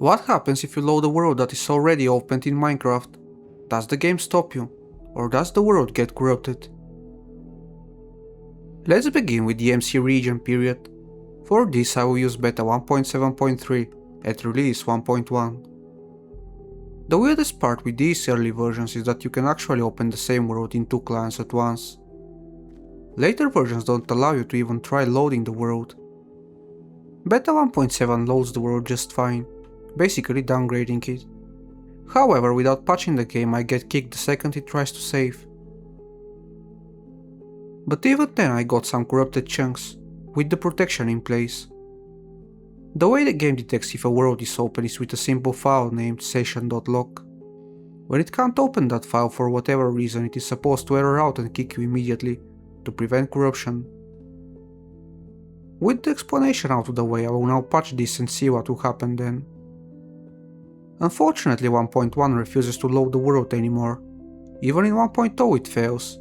What happens if you load a world that is already opened in Minecraft? Does the game stop you? Or does the world get corrupted? Let's begin with the MC region period. For this I will use beta 1.7.3 at release 1.1. The weirdest part with these early versions is that you can actually open the same world in two clients at once. Later versions don't allow you to even try loading the world. Beta 1.7 loads the world just fine, basically downgrading it. However, without patching the game I get kicked the second it tries to save. But even then I got some corrupted chunks, with the protection in place. The way the game detects if a world is open is with a simple file named session.lock. When it can't open that file for whatever reason, it is supposed to error out and kick you immediately, to prevent corruption. With the explanation out of the way, I will now patch this and see what will happen then. Unfortunately 1.1 refuses to load the world anymore. Even in 1.0 it fails.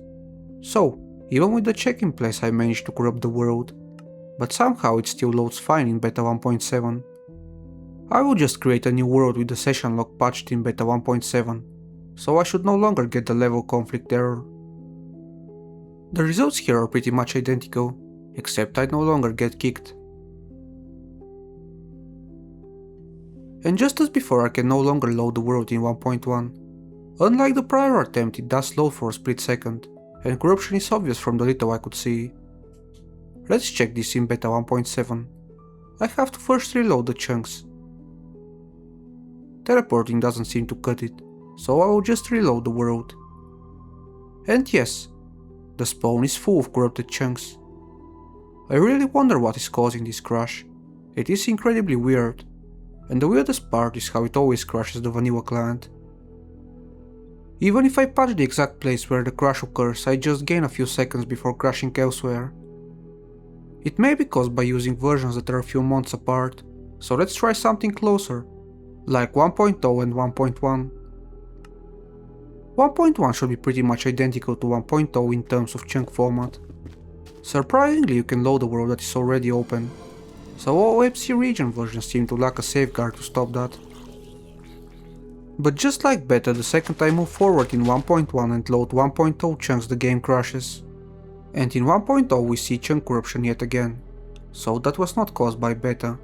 So, even with the check in place I managed to corrupt the world, but somehow it still loads fine in beta 1.7. I will just create a new world with the session lock patched in beta 1.7, so I should no longer get the level conflict error. The results here are pretty much identical, except I no longer get kicked. And just as before I can no longer load the world in 1.1. Unlike the prior attempt, it does load for a split second, and corruption is obvious from the little I could see. Let's check this in beta 1.7. I have to first reload the chunks. Teleporting doesn't seem to cut it, so I will just reload the world. And yes, the spawn is full of corrupted chunks. I really wonder what is causing this crash. It is incredibly weird, and the weirdest part is how it always crashes the vanilla client. Even if I patch the exact place where the crash occurs, I just gain a few seconds before crashing elsewhere. It may be caused by using versions that are a few months apart, so let's try something closer, like 1.0 and 1.1. 1.1 should be pretty much identical to 1.0 in terms of chunk format. Surprisingly, you can load a world that is already open, so all MC region versions seem to lack a safeguard to stop that. But just like beta, the second I move forward in 1.1 and load 1.0 chunks, the game crashes. And in 1.0 we see chunk corruption yet again, so that was not caused by beta.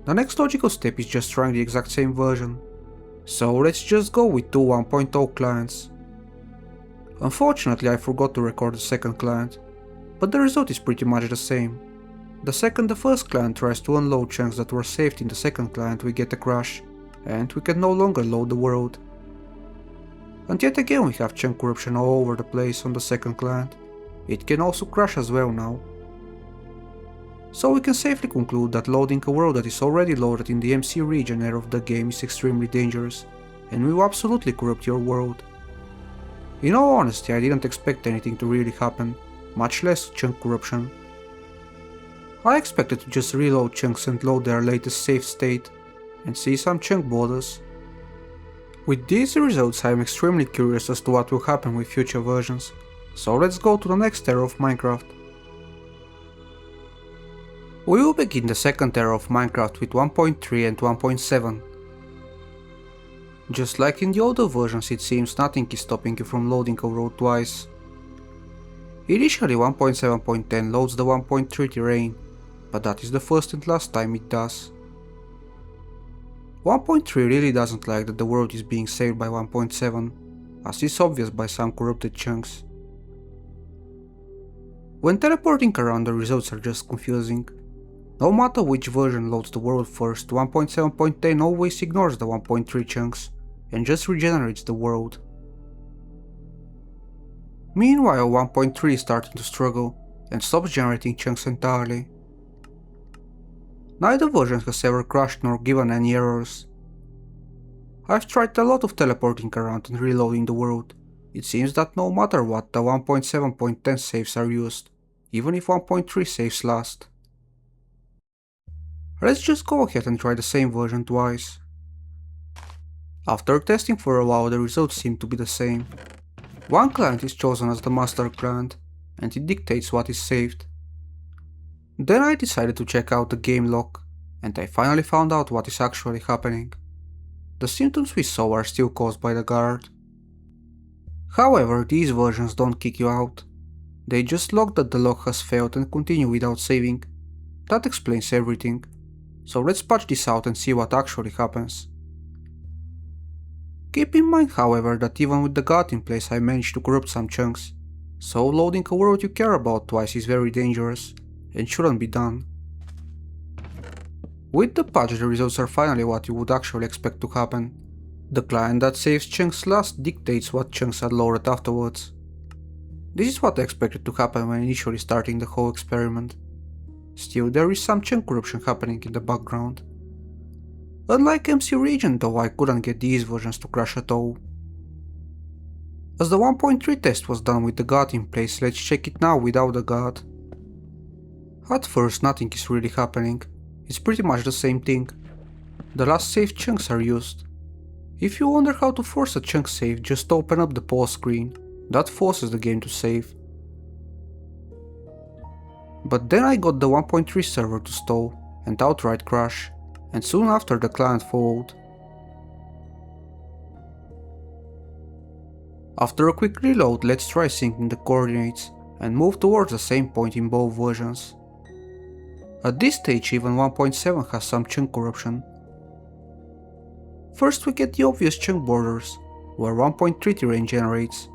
The next logical step is just trying the exact same version, so let's just go with two 1.0 clients. Unfortunately I forgot to record the second client, but the result is pretty much the same. The second the first client tries to unload chunks that were saved in the second client, we get a crash, and we can no longer load the world. And yet again we have chunk corruption all over the place on the second client. It can also crash as well now. So we can safely conclude that loading a world that is already loaded in the MC region area of the game is extremely dangerous, and will absolutely corrupt your world. In all honesty, I didn't expect anything to really happen, much less chunk corruption. I expected to just reload chunks and load their latest save state, and see some chunk borders. With these results I am extremely curious as to what will happen with future versions, so let's go to the next era of Minecraft. We will begin the second era of Minecraft with 1.3 and 1.7. Just like in the older versions, it seems nothing is stopping you from loading a world twice. Initially 1.7.10 loads the 1.3 terrain, but that is the first and last time it does. 1.3 really doesn't like that the world is being saved by 1.7, as is obvious by some corrupted chunks. When teleporting around, the results are just confusing. No matter which version loads the world first, 1.7.10 always ignores the 1.3 chunks and just regenerates the world. Meanwhile 1.3 is starting to struggle and stops generating chunks entirely. Neither version has ever crashed nor given any errors. I've tried a lot of teleporting around and reloading the world. It seems that no matter what, the 1.7.10 saves are used, even if 1.3 saves last. Let's just go ahead and try the same version twice. After testing for a while, the results seem to be the same. One client is chosen as the master client, and it dictates what is saved. Then I decided to check out the game log, and I finally found out what is actually happening. The symptoms we saw are still caused by the guard. However, these versions don't kick you out. They just log that the log has failed and continue without saving. That explains everything. So let's patch this out and see what actually happens. Keep in mind, however, that even with the guard in place I managed to corrupt some chunks, so loading a world you care about twice is very dangerous and shouldn't be done. With the patch, the results are finally what you would actually expect to happen. The client that saves chunks last dictates what chunks are loaded afterwards. This is what I expected to happen when initially starting the whole experiment. Still, there is some chunk corruption happening in the background. Unlike MC Region though, I couldn't get these versions to crash at all. As the 1.3 test was done with the guard in place, let's check it now without the guard. At first nothing is really happening, it's pretty much the same thing. The last saved chunks are used. If you wonder how to force a chunk save, just open up the pause screen, that forces the game to save. But then I got the 1.3 server to stall and outright crash, and soon after the client followed. After a quick reload, let's try syncing the coordinates and move towards the same point in both versions. At this stage even 1.7 has some chunk corruption. First we get the obvious chunk borders, where 1.3 terrain generates.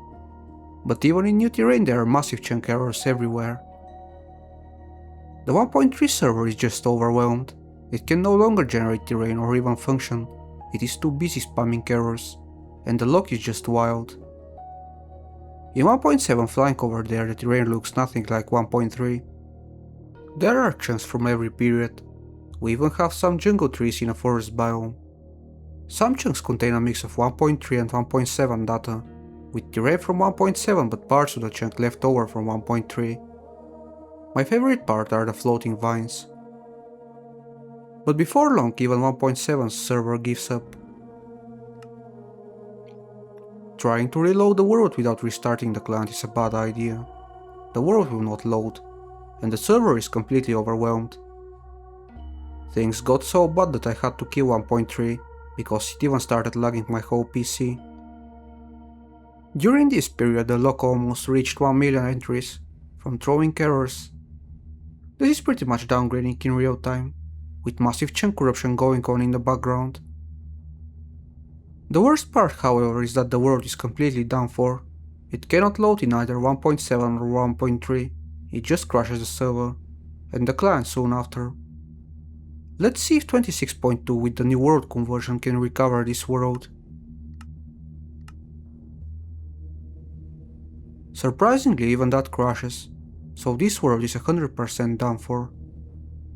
But even in new terrain there are massive chunk errors everywhere. The 1.3 server is just overwhelmed. It can no longer generate terrain or even function. It is too busy spamming errors, and the log is just wild. In 1.7 flying over there, the terrain looks nothing like 1.3. There are chunks from every period. We even have some jungle trees in a forest biome. Some chunks contain a mix of 1.3 and 1.7 data, with terrain from 1.7 but parts of the chunk left over from 1.3. My favorite part are the floating vines. But before long even 1.7's server gives up. Trying to reload the world without restarting the client is a bad idea. The world will not load, and the server is completely overwhelmed. Things got so bad that I had to kill 1.3, because it even started lagging my whole PC. During this period the log almost reached 1 million entries, from throwing errors. This is pretty much downgrading in real time, with massive chunk corruption going on in the background. The worst part, however, is that the world is completely done for. It cannot load in either 1.7 or 1.3, it just crashes the server, and the client soon after. Let's see if 26.2 with the new world conversion can recover this world. Surprisingly, even that crashes, so this world is 100% done for.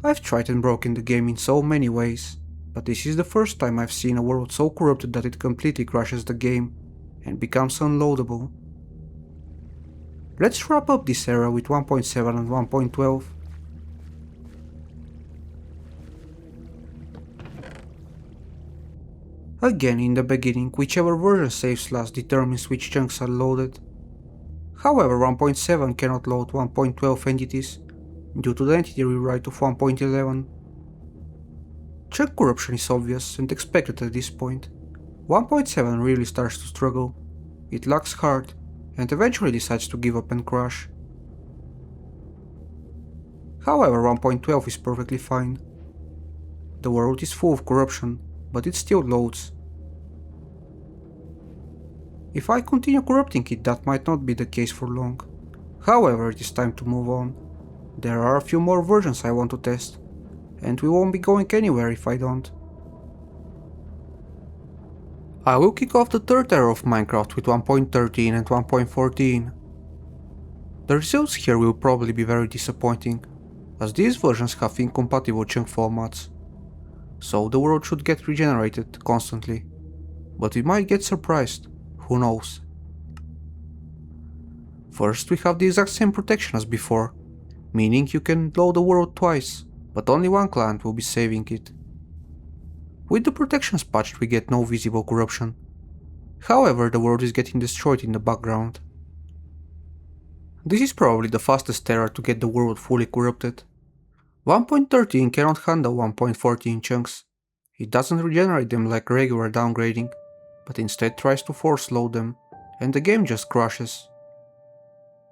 I've tried and broken the game in so many ways, but this is the first time I've seen a world so corrupted that it completely crashes the game and becomes unloadable. Let's wrap up this era with 1.7 and 1.12. Again, in the beginning, whichever version saves last determines which chunks are loaded. However, 1.7 cannot load 1.12 entities, due to the entity rewrite of 1.11. Chunk corruption is obvious and expected at this point. 1.7 really starts to struggle. It lags hard, and eventually decides to give up and crash. However, 1.12 is perfectly fine. The world is full of corruption, but it still loads. If I continue corrupting it, that might not be the case for long. However, it is time to move on. There are a few more versions I want to test, and we won't be going anywhere if I don't. I will kick off the third era of Minecraft with 1.13 and 1.14. The results here will probably be very disappointing, as these versions have incompatible chunk formats, so the world should get regenerated constantly, but we might get surprised, who knows. First we have the exact same protection as before, meaning you can load the world twice, but only one client will be saving it. With the protections patched we get no visible corruption. However, the world is getting destroyed in the background. This is probably the fastest era to get the world fully corrupted. 1.13 cannot handle 1.14 chunks. It doesn't regenerate them like regular downgrading, but instead tries to force load them, and the game just crashes.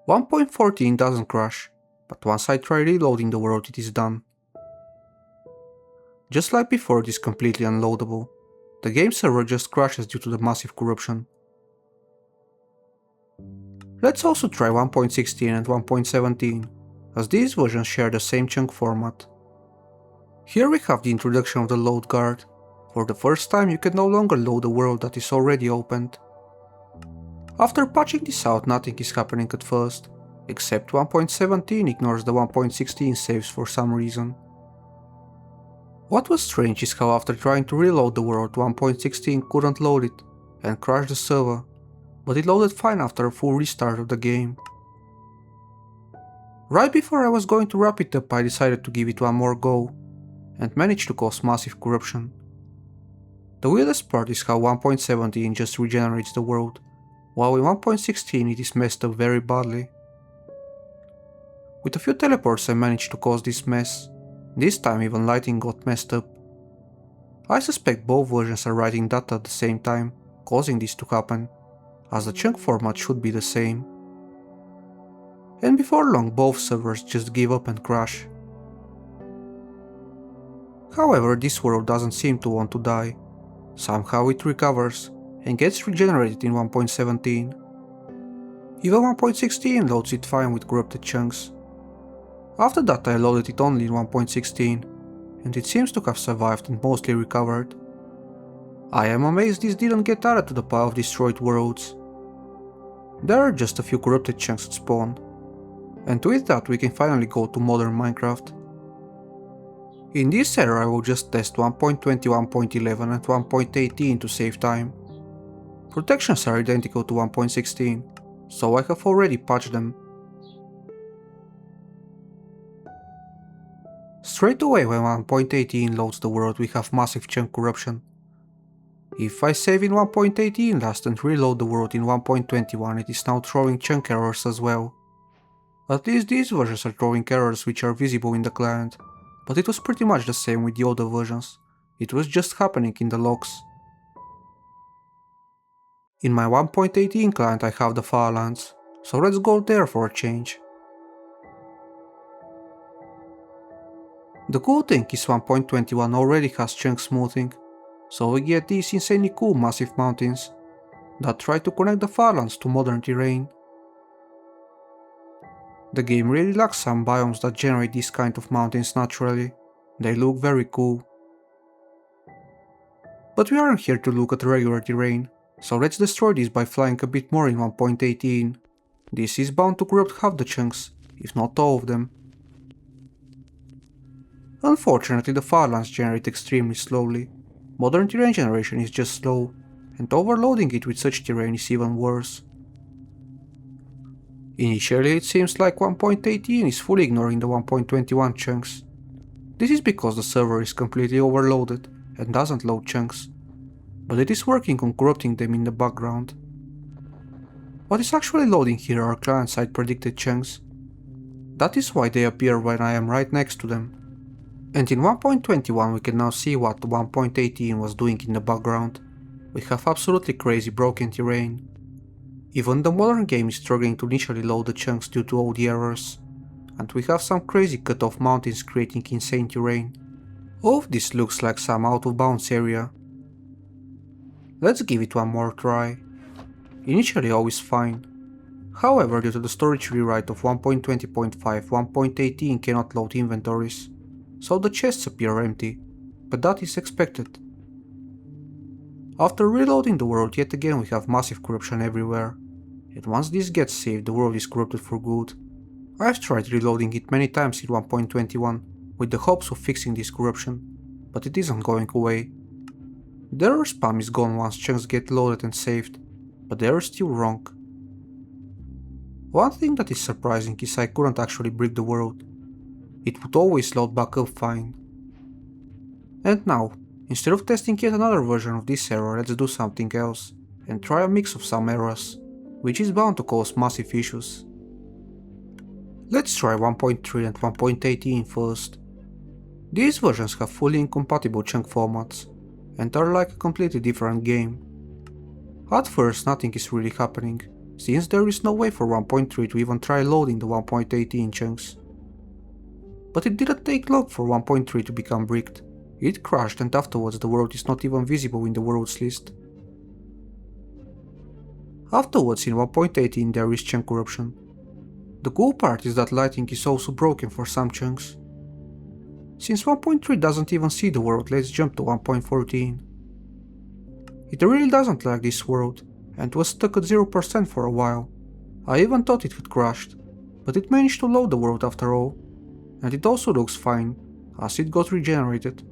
1.14 doesn't crash, but once I try reloading the world it is done. Just like before, it is completely unloadable. The game server just crashes due to the massive corruption. Let's also try 1.16 and 1.17, as these versions share the same chunk format. Here we have the introduction of the load guard. For the first time you can no longer load a world that is already opened. After patching this out, nothing is happening at first, except 1.17 ignores the 1.16 saves for some reason. What was strange is how after trying to reload the world, 1.16 couldn't load it and crashed the server, but it loaded fine after a full restart of the game. Right before I was going to wrap it up, I decided to give it one more go, and managed to cause massive corruption. The weirdest part is how 1.17 just regenerates the world, while in 1.16 it is messed up very badly. With a few teleports I managed to cause this mess. This time even lighting got messed up. I suspect both versions are writing data at the same time, causing this to happen, as the chunk format should be the same. And before long both servers just give up and crash. However, this world doesn't seem to want to die. Somehow it recovers and gets regenerated in 1.17. Even 1.16 loads it fine with corrupted chunks. After that I loaded it only in 1.16, and it seems to have survived and mostly recovered. I am amazed this didn't get added to the pile of destroyed worlds. There are just a few corrupted chunks at spawn, and with that we can finally go to modern Minecraft. In this era I will just test 1.21.11 and 1.18 to save time. Protections are identical to 1.16, so I have already patched them. Straight away when 1.18 loads the world we have massive chunk corruption. If I save in 1.18 last and reload the world in 1.21 it is now throwing chunk errors as well. At least these versions are throwing errors which are visible in the client, but it was pretty much the same with the older versions, it was just happening in the logs. In my 1.18 client I have the Farlands, so let's go there for a change. The cool thing is 1.21 already has chunk smoothing, so we get these insanely cool massive mountains that try to connect the Farlands to modern terrain. The game really lacks some biomes that generate these kind of mountains naturally, they look very cool. But we aren't here to look at regular terrain, so let's destroy this by flying a bit more in 1.18. This is bound to corrupt half the chunks, if not all of them. Unfortunately the Farlands generate extremely slowly. Modern terrain generation is just slow, and overloading it with such terrain is even worse. Initially it seems like 1.18 is fully ignoring the 1.21 chunks. This is because the server is completely overloaded and doesn't load chunks, but it is working on corrupting them in the background. What is actually loading here are client-side predicted chunks. That is why they appear when I am right next to them. And in 1.21 we can now see what 1.18 was doing in the background. We have absolutely crazy broken terrain. Even the modern game is struggling to initially load the chunks due to all the errors. And we have some crazy cut off mountains creating insane terrain. All of this looks like some out of bounds area. Let's give it one more try. Initially all is fine. However, due to the storage rewrite of 1.20.5, 1.18 cannot load inventories, so the chests appear empty, but that is expected. After reloading the world yet again we have massive corruption everywhere, and once this gets saved the world is corrupted for good. I've tried reloading it many times in 1.21 with the hopes of fixing this corruption, but it isn't going away. The error spam is gone once chunks get loaded and saved, but the error is still wrong. One thing that is surprising is I couldn't actually brick the world. It would always load back up fine. And now, instead of testing yet another version of this error, let's do something else, and try a mix of some errors, which is bound to cause massive issues. Let's try 1.3 and 1.18 first. These versions have fully incompatible chunk formats, and are like a completely different game. At first nothing is really happening, since there is no way for 1.3 to even try loading the 1.18 chunks. But it didn't take long for 1.3 to become bricked. It crashed and afterwards the world is not even visible in the worlds list. Afterwards in 1.18 there is chunk corruption. The cool part is that lighting is also broken for some chunks. Since 1.3 doesn't even see the world, let's jump to 1.14. It really doesn't like this world, and was stuck at 0% for a while. I even thought it had crashed, but it managed to load the world after all, and it also looks fine, as it got regenerated.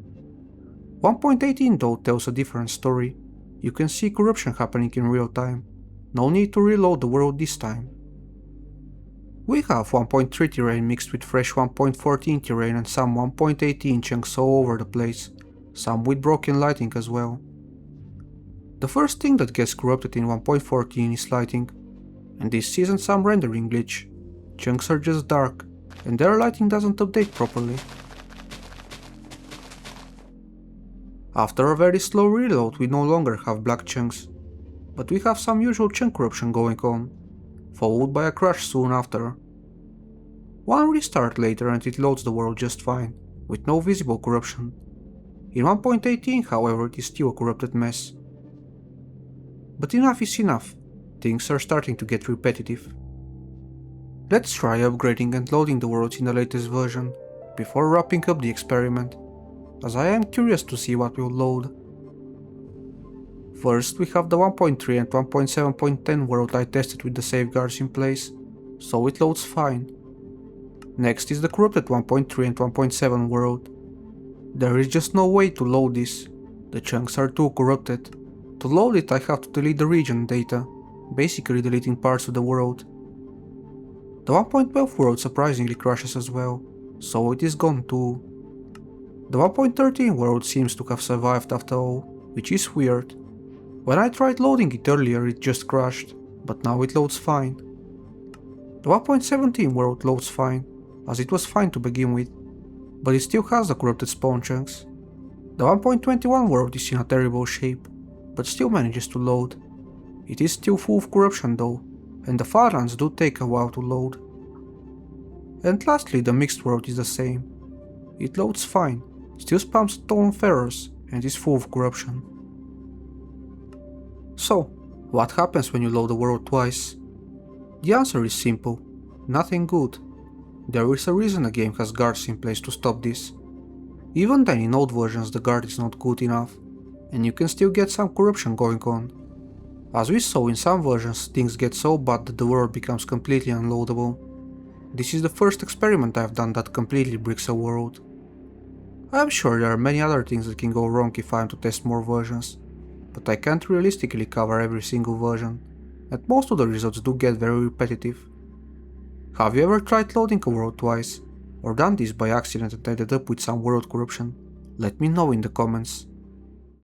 1.18 though tells a different story. You can see corruption happening in real time, no need to reload the world this time. We have 1.3 terrain mixed with fresh 1.14 terrain and some 1.18 chunks all over the place, some with broken lighting as well. The first thing that gets corrupted in 1.14 is lighting, and this isn't some rendering glitch. Chunks are just dark, and their lighting doesn't update properly. After a very slow reload we no longer have black chunks, but we have some usual chunk corruption going on, followed by a crash soon after. One restart later and it loads the world just fine, with no visible corruption. In 1.18 however it is still a corrupted mess. But enough is enough, things are starting to get repetitive. Let's try upgrading and loading the worlds in the latest version, before wrapping up the experiment, as I am curious to see what will load. First we have the 1.3 and 1.7.10 world I tested with the safeguards in place, so it loads fine. Next is the corrupted 1.3 and 1.7 world. There is just no way to load this, the chunks are too corrupted. To load it I have to delete the region data, basically deleting parts of the world. The 1.12 world surprisingly crashes as well, so it is gone too. The 1.13 world seems to have survived after all, which is weird. When I tried loading it earlier it just crashed, but now it loads fine. The 1.17 world loads fine, as it was fine to begin with, but it still has the corrupted spawn chunks. The 1.21 world is in a terrible shape, but still manages to load. It is still full of corruption though, and the farlands do take a while to load. And lastly the mixed world is the same. It loads fine, still spams stolen ferrous, and is full of corruption. So, what happens when you load the world twice? The answer is simple, nothing good. There is a reason the game has guards in place to stop this. Even then in old versions the guard is not good enough, and you can still get some corruption going on. As we saw in some versions, things get so bad that the world becomes completely unloadable. This is the first experiment I've done that completely bricks a world. I'm sure there are many other things that can go wrong if I am to test more versions, but I can't realistically cover every single version, and most of the results do get very repetitive. Have you ever tried loading a world twice, or done this by accident and ended up with some world corruption? Let me know in the comments.